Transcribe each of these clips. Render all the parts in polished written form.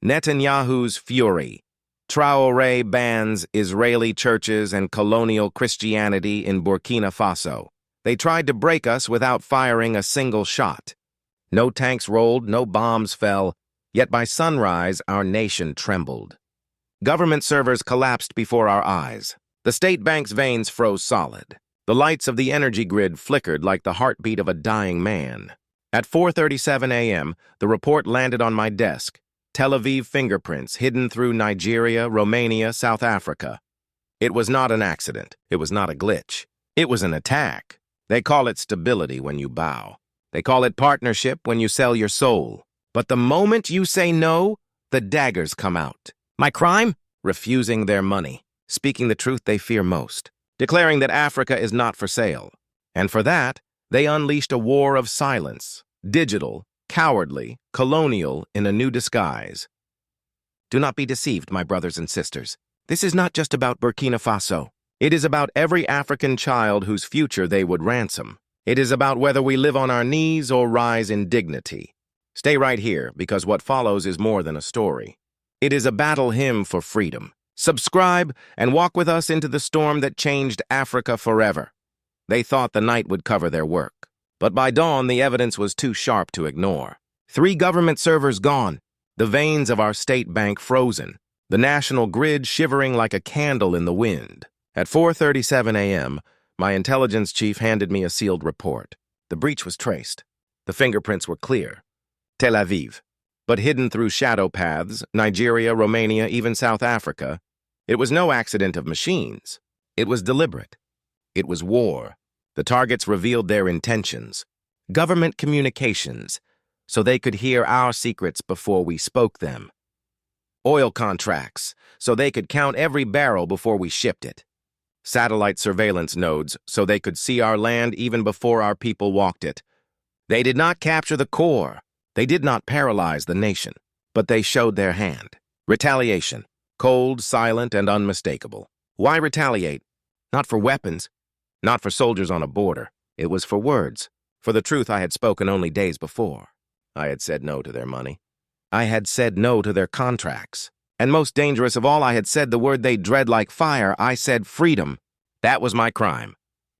Netanyahu's fury. Traoré bans Israeli churches and colonial Christianity in Burkina Faso. They tried to break us without firing a single shot. No tanks rolled, no bombs fell, yet by sunrise our nation trembled. Government servers collapsed before our eyes. The state bank's veins froze solid. The lights of the energy grid flickered like the heartbeat of a dying man. At 4:37 a.m., the report landed on my desk. Tel Aviv fingerprints hidden through Nigeria, Romania, South Africa. It was not an accident. It was not a glitch. It was an attack. They call it stability when you bow. They call it partnership when you sell your soul. But the moment you say no, the daggers come out. My crime? Refusing their money, speaking the truth they fear most, declaring that Africa is not for sale. And for that, they unleashed a war of silence, digital, cowardly, colonial in a new disguise. Do not be deceived, my brothers and sisters. This is not just about Burkina Faso. It is about every African child whose future they would ransom. It is about whether we live on our knees or rise in dignity. Stay right here, because what follows is more than a story. It is a battle hymn for freedom. Subscribe and walk with us into the storm that changed Africa forever. They thought the night would cover their work. But by dawn, the evidence was too sharp to ignore. 3 government servers gone, the veins of our state bank frozen, the national grid shivering like a candle in the wind. At 4:37 a.m., my intelligence chief handed me a sealed report. The breach was traced. The fingerprints were clear. Tel Aviv. But hidden through shadow paths, Nigeria, Romania, even South Africa, it was no accident of machines. It was deliberate. It was war. The targets revealed their intentions. Government communications, so they could hear our secrets before we spoke them. Oil contracts, so they could count every barrel before we shipped it. Satellite surveillance nodes, so they could see our land even before our people walked it. They did not capture the core. They did not paralyze the nation, but they showed their hand. Retaliation, cold, silent, and unmistakable. Why retaliate? Not for weapons, not for soldiers on a border. It was for words, for the truth I had spoken only days before. I had said no to their money. I had said no to their contracts. And most dangerous of all, I had said the word they dread like fire. I said freedom. That was my crime.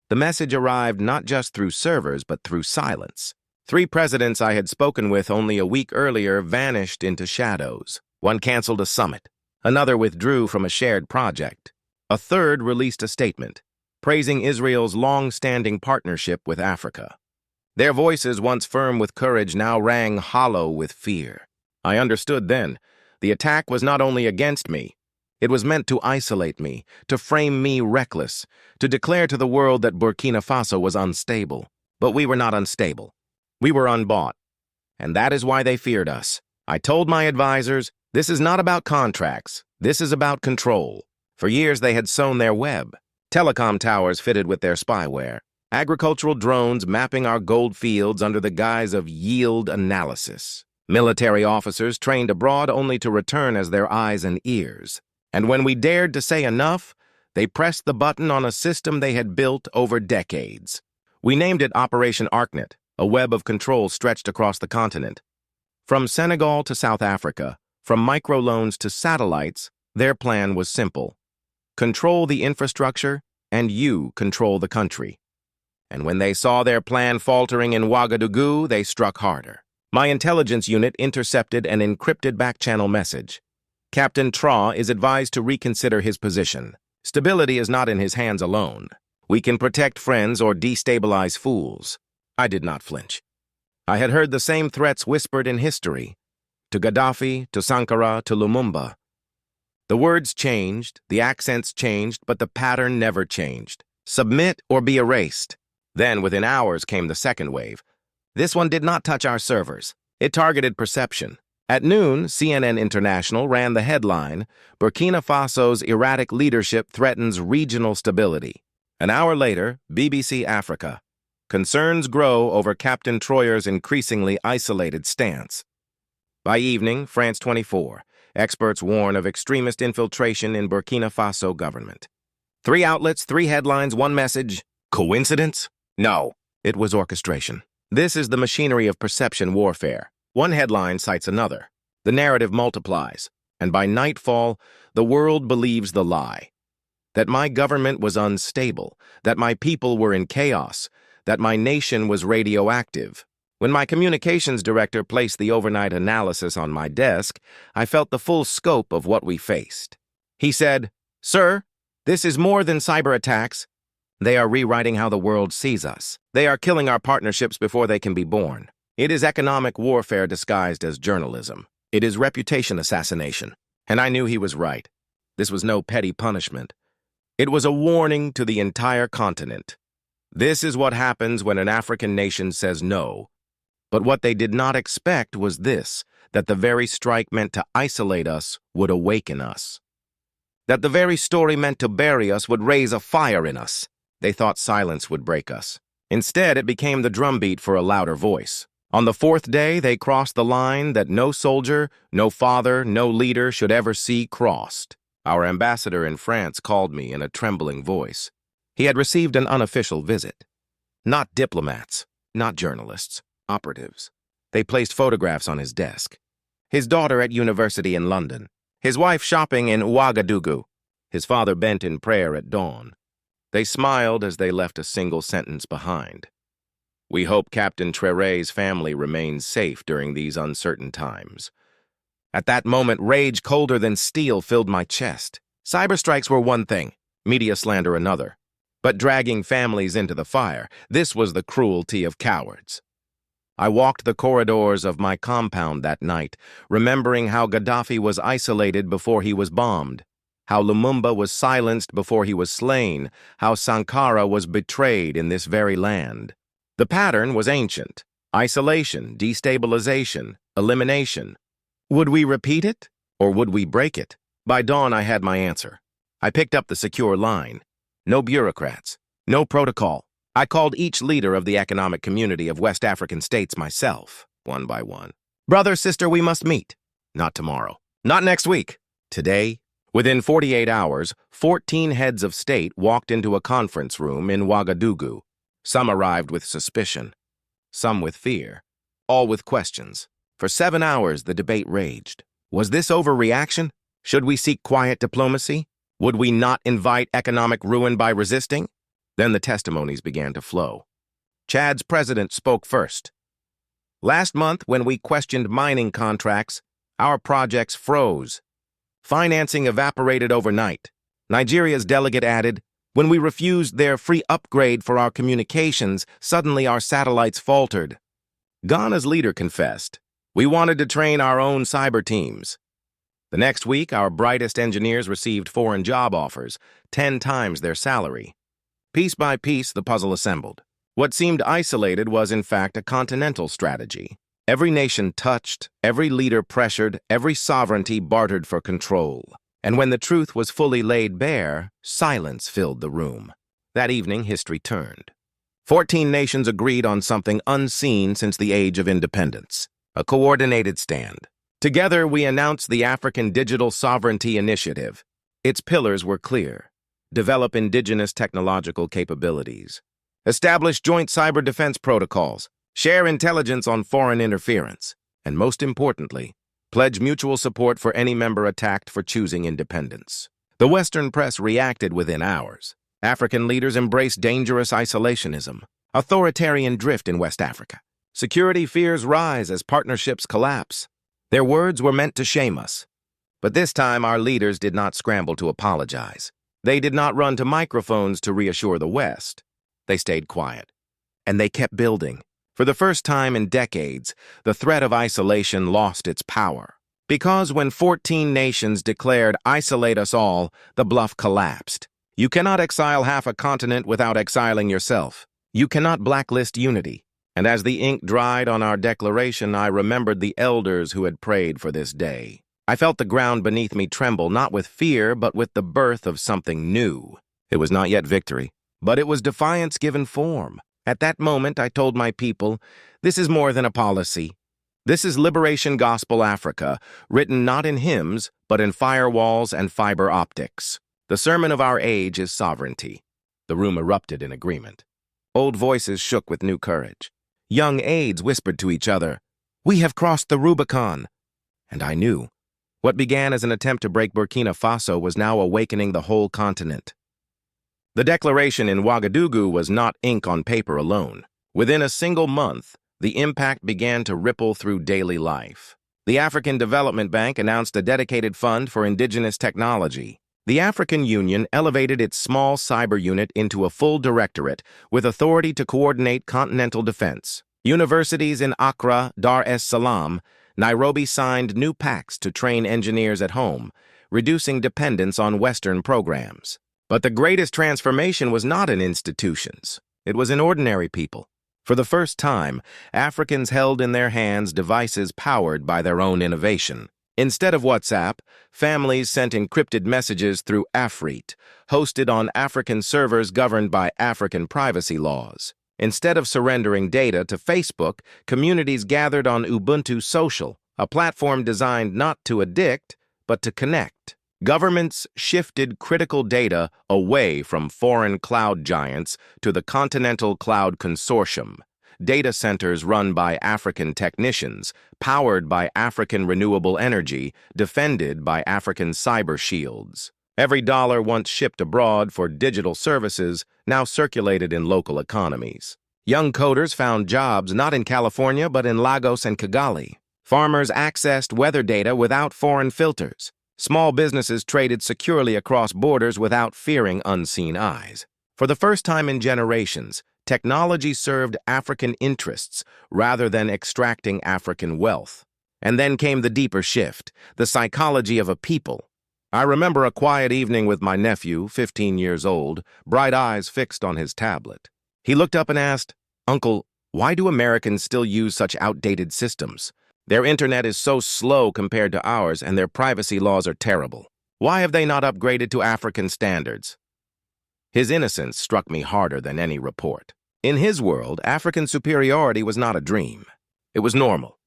The message arrived not just through servers, but through silence. 3 presidents I had spoken with only a week earlier vanished into shadows. One canceled a summit. Another withdrew from a shared project. A third released a statement, praising Israel's long-standing partnership with Africa. Their voices, once firm with courage, now rang hollow with fear. I understood then. The attack was not only against me. It was meant to isolate me, to frame me reckless, to declare to the world that Burkina Faso was unstable. But we were not unstable. We were unbought. And that is why they feared us. I told my advisors, this is not about contracts. This is about control. For years they had sown their web. Telecom towers fitted with their spyware. Agricultural drones mapping our gold fields under the guise of yield analysis. Military officers trained abroad only to return as their eyes and ears. And when we dared to say enough, they pressed the button on a system they had built over decades. We named it Operation ArcNet, a web of control stretched across the continent. From Senegal to South Africa, from microloans to satellites, their plan was simple. Control the infrastructure, and you control the country. And when they saw their plan faltering in Ouagadougou, they struck harder. My intelligence unit intercepted an encrypted back-channel message. Captain Traoré is advised to reconsider his position. Stability is not in his hands alone. We can protect friends or destabilize fools. I did not flinch. I had heard the same threats whispered in history, to Gaddafi, to Sankara, to Lumumba. The words changed, the accents changed, but the pattern never changed. Submit or be erased. Then, within hours, came the second wave. This one did not touch our servers. It targeted perception. At noon, CNN International ran the headline, Burkina Faso's erratic leadership threatens regional stability. An hour later, BBC Africa. Concerns grow over Captain Traoré's increasingly isolated stance. By evening, France 24. Experts warn of extremist infiltration in Burkina Faso government. 3 outlets, 3 headlines, 1 message. Coincidence? No, it was orchestration. This is the machinery of perception warfare. One headline cites another. The narrative multiplies, and by nightfall, the world believes the lie. That my government was unstable, that my people were in chaos, that my nation was radioactive. When my communications director placed the overnight analysis on my desk, I felt the full scope of what we faced. He said, "Sir, this is more than cyber attacks. They are rewriting how the world sees us. They are killing our partnerships before they can be born. It is economic warfare disguised as journalism. It is reputation assassination." And I knew he was right. This was no petty punishment. It was a warning to the entire continent. This is what happens when an African nation says no. But what they did not expect was this, that the very strike meant to isolate us would awaken us. That the very story meant to bury us would raise a fire in us. They thought silence would break us. Instead, it became the drumbeat for a louder voice. On the fourth day, they crossed the line that no soldier, no father, no leader should ever see crossed. Our ambassador in France called me in a trembling voice. He had received an unofficial visit. Not diplomats, not journalists, operatives. They placed photographs on his desk. His daughter at university in London. His wife shopping in Ouagadougou. His father bent in prayer at dawn. They smiled as they left a single sentence behind. "We hope Captain Traoré's family remains safe during these uncertain times." At that moment, rage colder than steel filled my chest. Cyberstrikes were one thing, media slander another. But dragging families into the fire, this was the cruelty of cowards. I walked the corridors of my compound that night, remembering how Gaddafi was isolated before he was bombed, how Lumumba was silenced before he was slain, how Sankara was betrayed in this very land. The pattern was ancient: isolation, destabilization, elimination. Would we repeat it, or would we break it? By dawn, I had my answer. I picked up the secure line. No bureaucrats, no protocol. I called each leader of the economic community of West African states myself, one by one. "Brother, sister, we must meet." Not tomorrow. Not next week. Today. Within 48 hours, 14 heads of state walked into a conference room in Ouagadougou. Some arrived with suspicion, some with fear, all with questions. For 7 hours, the debate raged. Was this overreaction? Should we seek quiet diplomacy? Would we not invite economic ruin by resisting? Then the testimonies began to flow. Chad's president spoke first. "Last month, when we questioned mining contracts, our projects froze. Financing evaporated overnight." Nigeria's delegate added, "When we refused their free upgrade for our communications, suddenly our satellites faltered." Ghana's leader confessed, "We wanted to train our own cyber teams." The next week, our brightest engineers received foreign job offers, 10 times their salary. Piece by piece, the puzzle assembled. What seemed isolated was, in fact, a continental strategy. Every nation touched, every leader pressured, every sovereignty bartered for control. And when the truth was fully laid bare, silence filled the room. That evening, history turned. 14 nations agreed on something unseen since the age of independence: a coordinated stand. Together, we announced the African Digital Sovereignty Initiative. Its pillars were clear: develop indigenous technological capabilities, establish joint cyber defense protocols, share intelligence on foreign interference, and most importantly, pledge mutual support for any member attacked for choosing independence. The Western press reacted within hours. African leaders embraced dangerous isolationism, authoritarian drift in West Africa. Security fears rise as partnerships collapse. Their words were meant to shame us. But this time, our leaders did not scramble to apologize. They did not run to microphones to reassure the West. They stayed quiet. And they kept building. For the first time in decades, the threat of isolation lost its power. Because when 14 nations declared "isolate us all," the bluff collapsed. You cannot exile half a continent without exiling yourself. You cannot blacklist unity. And as the ink dried on our declaration, I remembered the elders who had prayed for this day. I felt the ground beneath me tremble, not with fear, but with the birth of something new. It was not yet victory, but it was defiance given form. At that moment, I told my people, this is more than a policy. This is Liberation Gospel Africa, written not in hymns, but in firewalls and fiber optics. The sermon of our age is sovereignty. The room erupted in agreement. Old voices shook with new courage. Young aides whispered to each other, "We have crossed the Rubicon." And I knew. What began as an attempt to break Burkina Faso was now awakening the whole continent. The declaration in Ouagadougou was not ink on paper alone. Within a single month, the impact began to ripple through daily life. The African Development Bank announced a dedicated fund for indigenous technology. The African Union elevated its small cyber unit into a full directorate with authority to coordinate continental defense. Universities in Accra, Dar es Salaam, Nairobi signed new pacts to train engineers at home, reducing dependence on Western programs. But the greatest transformation was not in institutions. It was in ordinary people. For the first time, Africans held in their hands devices powered by their own innovation. Instead of WhatsApp, families sent encrypted messages through Afrit, hosted on African servers governed by African privacy laws. Instead of surrendering data to Facebook, communities gathered on Ubuntu Social, a platform designed not to addict, but to connect. Governments shifted critical data away from foreign cloud giants to the Continental Cloud Consortium, data centers run by African technicians, powered by African renewable energy, defended by African cyber shields. Every dollar once shipped abroad for digital services now circulated in local economies. Young coders found jobs not in California but in Lagos and Kigali. Farmers accessed weather data without foreign filters. Small businesses traded securely across borders without fearing unseen eyes. For the first time in generations, technology served African interests rather than extracting African wealth. And then came the deeper shift, the psychology of a people. I remember a quiet evening with my nephew, 15 years old, bright eyes fixed on his tablet. He looked up and asked, "Uncle, why do Americans still use such outdated systems? Their internet is so slow compared to ours, and their privacy laws are terrible. Why have they not upgraded to African standards?" His innocence struck me harder than any report. In his world, African superiority was not a dream. It was normal.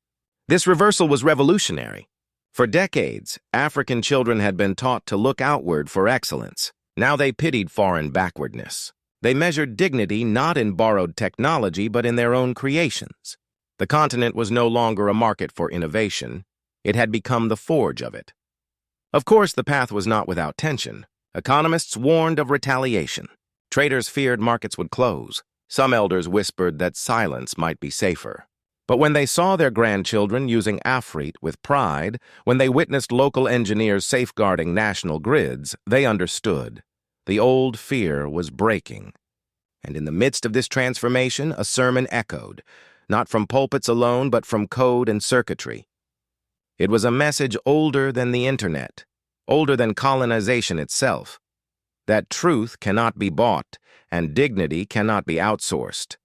This reversal was revolutionary. For decades, African children had been taught to look outward for excellence. Now they pitied foreign backwardness. They measured dignity not in borrowed technology, but in their own creations. The continent was no longer a market for innovation. It had become the forge of it. Of course, the path was not without tension. Economists warned of retaliation. Traders feared markets would close. Some elders whispered that silence might be safer. But when they saw their grandchildren using Afrit with pride, when they witnessed local engineers safeguarding national grids, they understood. The old fear was breaking. And in the midst of this transformation, a sermon echoed, not from pulpits alone, but from code and circuitry. It was a message older than the internet, older than colonization itself, that truth cannot be bought and dignity cannot be outsourced.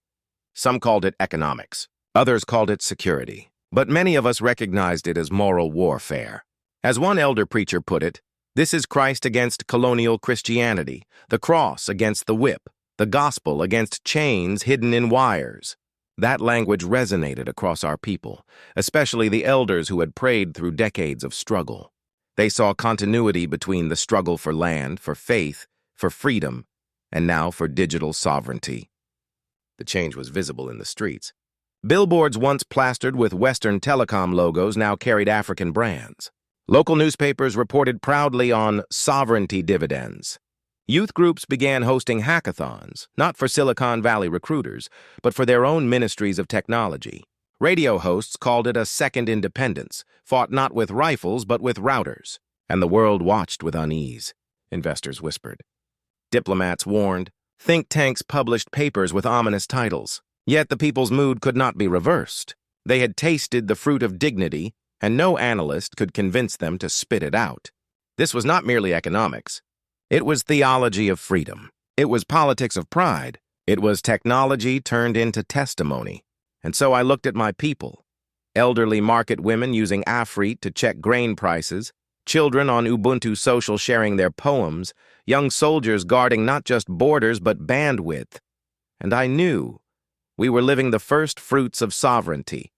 Some called it economics. Others called it security. But many of us recognized it as moral warfare. As one elder preacher put it, this is Christ against colonial Christianity, the cross against the whip, the gospel against chains hidden in wires. That language resonated across our people, especially the elders who had prayed through decades of struggle. They saw continuity between the struggle for land, for faith, for freedom, and now for digital sovereignty. The change was visible in the streets. Billboards once plastered with Western telecom logos now carried African brands. Local newspapers reported proudly on sovereignty dividends. Youth groups began hosting hackathons, not for Silicon Valley recruiters, but for their own ministries of technology. Radio hosts called it a second independence, fought not with rifles but with routers. And the world watched with unease, investors whispered. Diplomats warned. Think tanks published papers with ominous titles. Yet the people's mood could not be reversed. They had tasted the fruit of dignity, and no analyst could convince them to spit it out. This was not merely economics. It was theology of freedom. It was politics of pride. It was technology turned into testimony. And so I looked at my people. Elderly market women using Afrit to check grain prices, children on Ubuntu Social sharing their poems, young soldiers guarding not just borders but bandwidth. And I knew we were living the first fruits of sovereignty.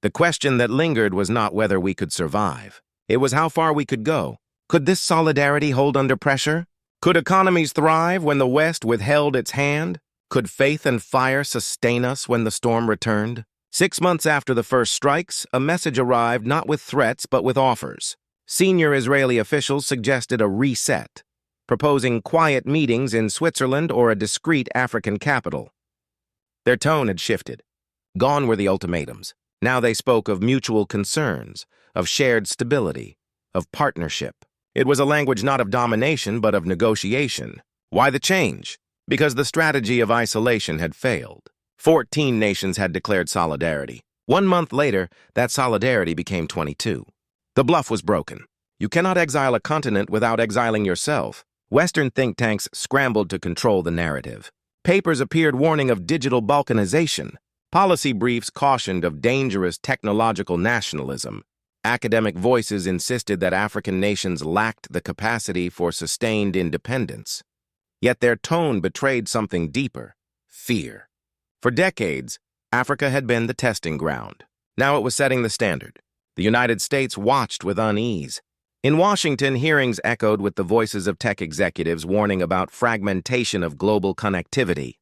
The question that lingered was not whether we could survive. It was how far we could go. Could this solidarity hold under pressure? Could economies thrive when the West withheld its hand? Could faith and fire sustain us when the storm returned? 6 months after the first strikes, a message arrived not with threats but with offers. Senior Israeli officials suggested a reset, proposing quiet meetings in Switzerland or a discreet African capital. Their tone had shifted. Gone were the ultimatums. Now they spoke of mutual concerns, of shared stability, of partnership. It was a language not of domination but of negotiation. Why the change? Because the strategy of isolation had failed. 14 nations had declared solidarity. 1 month later, that solidarity became 22. The bluff was broken. You cannot exile a continent without exiling yourself. Western think tanks scrambled to control the narrative. Papers appeared warning of digital balkanization. Policy briefs cautioned of dangerous technological nationalism. Academic voices insisted that African nations lacked the capacity for sustained independence. Yet their tone betrayed something deeper: fear. For decades, Africa had been the testing ground. Now it was setting the standard. The United States watched with unease. In Washington, hearings echoed with the voices of tech executives warning about fragmentation of global connectivity.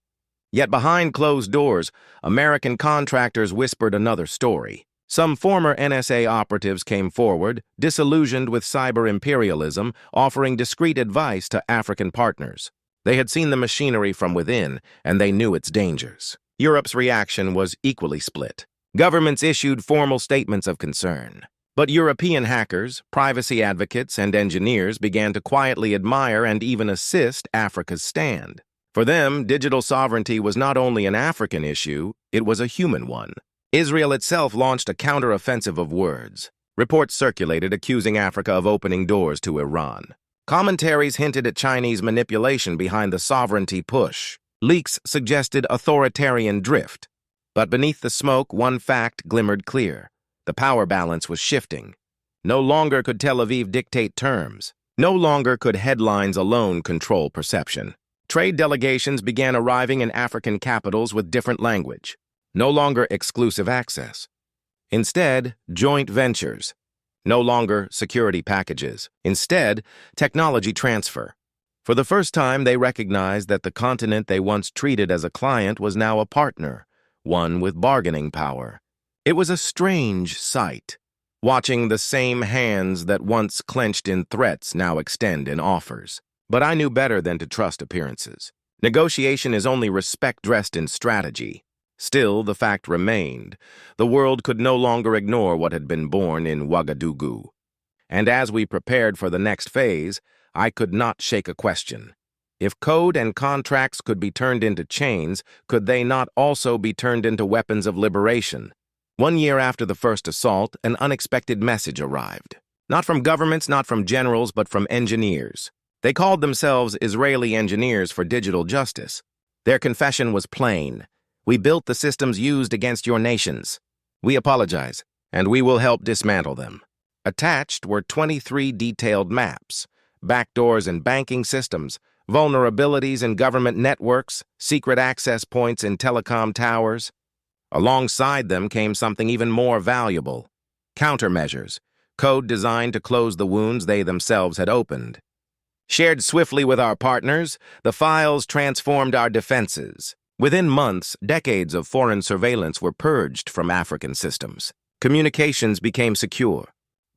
Yet behind closed doors, American contractors whispered another story. Some former NSA operatives came forward, disillusioned with cyber imperialism, offering discreet advice to African partners. They had seen the machinery from within, and they knew its dangers. Europe's reaction was equally split. Governments issued formal statements of concern. But European hackers, privacy advocates, and engineers began to quietly admire and even assist Africa's stand. For them, digital sovereignty was not only an African issue, it was a human one. Israel itself launched a counter-offensive of words. Reports circulated accusing Africa of opening doors to Iran. Commentaries hinted at Chinese manipulation behind the sovereignty push. Leaks suggested authoritarian drift. But beneath the smoke, one fact glimmered clear. The power balance was shifting. No longer could Tel Aviv dictate terms. No longer could headlines alone control perception. Trade delegations began arriving in African capitals with different language. No longer exclusive access. Instead, joint ventures. No longer security packages. Instead, technology transfer. For the first time, they recognized that the continent they once treated as a client was now a partner, one with bargaining power. It was a strange sight, watching the same hands that once clenched in threats now extend in offers. But I knew better than to trust appearances. Negotiation is only respect dressed in strategy. Still, the fact remained. The world could no longer ignore what had been born in Ouagadougou. And as we prepared for the next phase, I could not shake a question. If code and contracts could be turned into chains, could they not also be turned into weapons of liberation? 1 year after the first assault, an unexpected message arrived. Not from governments, not from generals, but from engineers. They called themselves Israeli Engineers for Digital Justice. Their confession was plain. We built the systems used against your nations. We apologize, and we will help dismantle them. Attached were 23 detailed maps, backdoors in banking systems, vulnerabilities in government networks, secret access points in telecom towers. Alongside them came something even more valuable: countermeasures, code designed to close the wounds they themselves had opened. Shared swiftly with our partners, the files transformed our defenses. Within months, decades of foreign surveillance were purged from African systems. Communications became secure.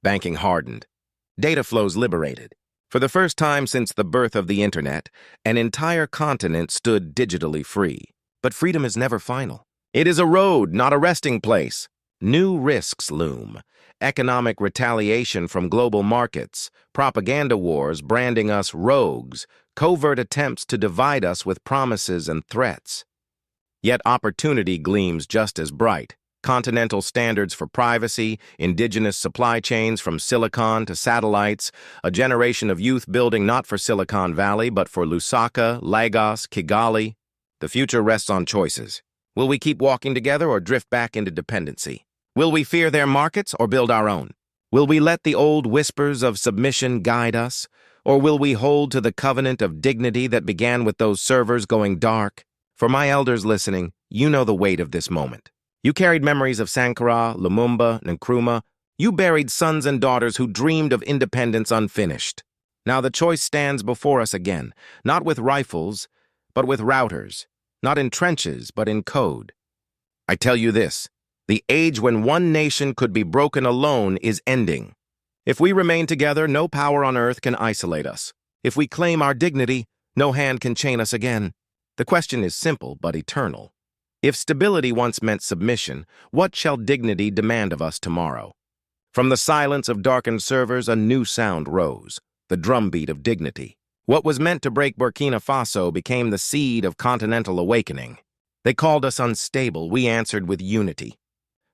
Banking hardened. Data flows liberated. For the first time since the birth of the Internet, an entire continent stood digitally free. But freedom is never final. It is a road, not a resting place. New risks loom. Economic retaliation from global markets, propaganda wars branding us rogues, covert attempts to divide us with promises and threats. Yet opportunity gleams just as bright. Continental standards for privacy, indigenous supply chains from silicon to satellites, a generation of youth building not for Silicon Valley but for Lusaka, Lagos, Kigali. The future rests on choices. Will we keep walking together or drift back into dependency? Will we fear their markets or build our own? Will we let the old whispers of submission guide us, or will we hold to the covenant of dignity that began with those servers going dark? For my elders listening, you know the weight of this moment. You carried memories of Sankara, Lumumba, Nkrumah. You buried sons and daughters who dreamed of independence unfinished. Now the choice stands before us again, not with rifles, but with routers, not in trenches, but in code. I tell you this, The age when one nation could be broken alone is ending. If we remain together, no power on earth can isolate us. If we claim our dignity, no hand can chain us again. The question is simple but eternal. If stability once meant submission, what shall dignity demand of us tomorrow? From the silence of darkened servers, a new sound rose, the drumbeat of dignity. What was meant to break Burkina Faso became the seed of continental awakening. They called us unstable, we answered with unity.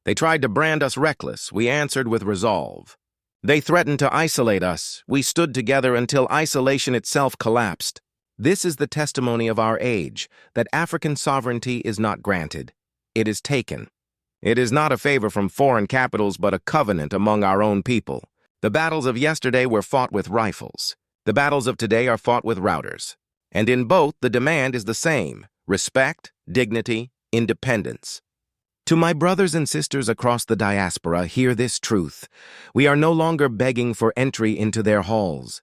They tried to brand us reckless, we answered with resolve. They threatened to isolate us, we stood together until isolation itself collapsed. This is the testimony of our age, that African sovereignty is not granted. It is taken. It is not a favor from foreign capitals, but a covenant among our own people. The battles of yesterday were fought with rifles. The battles of today are fought with routers. And in both, the demand is the same: respect, dignity, independence. To my brothers and sisters across the diaspora, hear this truth. We are no longer begging for entry into their halls.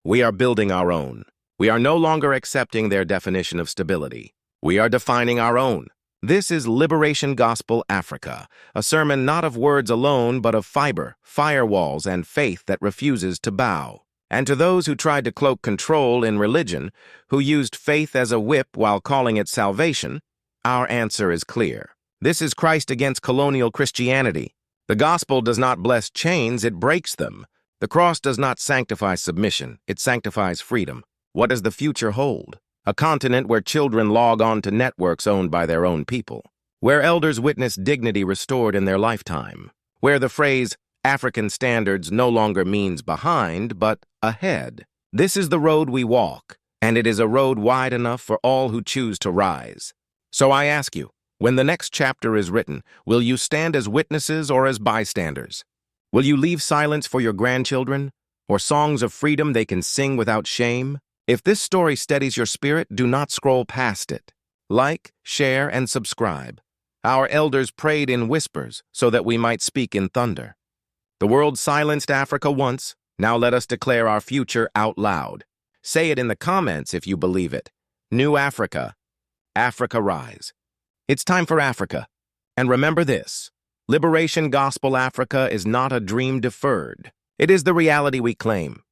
We are building our own. We are no longer accepting their definition of stability. We are defining our own. This is Liberation Gospel Africa, a sermon not of words alone, but of fiber, firewalls, and faith that refuses to bow. And to those who tried to cloak control in religion, who used faith as a whip while calling it salvation, our answer is clear. This is Christ Against Colonial Christianity. The gospel does not bless chains, it breaks them. The cross does not sanctify submission, it sanctifies freedom. What does the future hold? A continent where children log on to networks owned by their own people, where elders witness dignity restored in their lifetime, where the phrase African standards no longer means behind, but ahead. This is the road we walk, and it is a road wide enough for all who choose to rise. So I ask you, when the next chapter is written, will you stand as witnesses or as bystanders? Will you leave silence for your grandchildren, or songs of freedom they can sing without shame? If this story steadies your spirit, do not scroll past it. Like, share, and subscribe. Our elders prayed in whispers so that we might speak in thunder. The world silenced Africa once, now let us declare our future out loud. Say it in the comments if you believe it. New Africa. Africa rise. It's time for Africa. And remember this, Liberation Gospel Africa is not a dream deferred. It is the reality we claim.